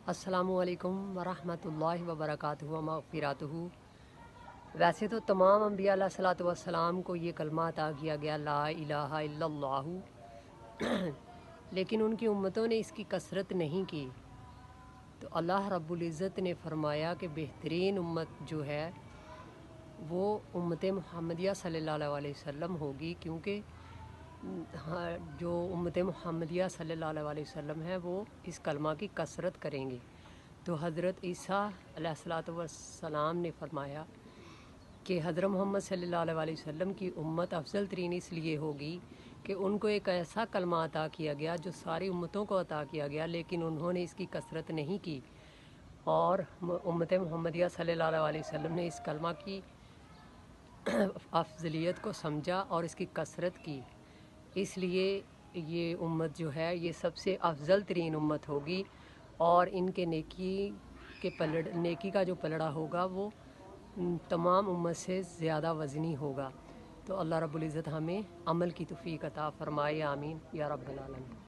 السلام علیکم ورحمۃ اللہ وبرکاتہ و مغفراتہ۔ ویسے تو تمام انبیاء علیہ الصلوۃ والسلام کو یہ کلمہ عطا کیا گیا لا الہ الا اللہ، لیکن ان کی امتوں نے اس کی کثرت نہیں کی، تو اللہ رب العزت نے فرمایا کہ بہترین امت جو ہے وہ امت محمدیہ صلی اللہ علیہ وسلم ہوگی، کیونکہ جو امت محمدیہ صلی اللہ علیہ وسلم ہے وہ اس کلمہ کی کثرت کریں گے۔ تو حضرت عیسیٰ علیہ الصلوۃ والسلام نے فرمایا کہ حضرت محمد صلی اللہ علیہ وسلم کی امت افضل ترین اس لیے ہوگی کہ ان کو ایک ایسا کلمہ عطا کیا گیا جو ساری امتوں کو عطا کیا گیا، لیکن انہوں نے اس کی کثرت نہیں کی، اور امت محمدیہ صلی اللہ علیہ وسلم نے اس کلمہ کی افضلیت کو سمجھا اور اس کی کثرت کی، اس لیے یہ امت جو ہے یہ سب سے افضل ترین امت ہوگی، اور ان کے نیکی کا جو پلڑا ہوگا وہ تمام امت سے زیادہ وزنی ہوگا۔ تو اللہ رب العزت ہمیں عمل کی توفیق عطا فرمائے، آمین یا رب العالمین۔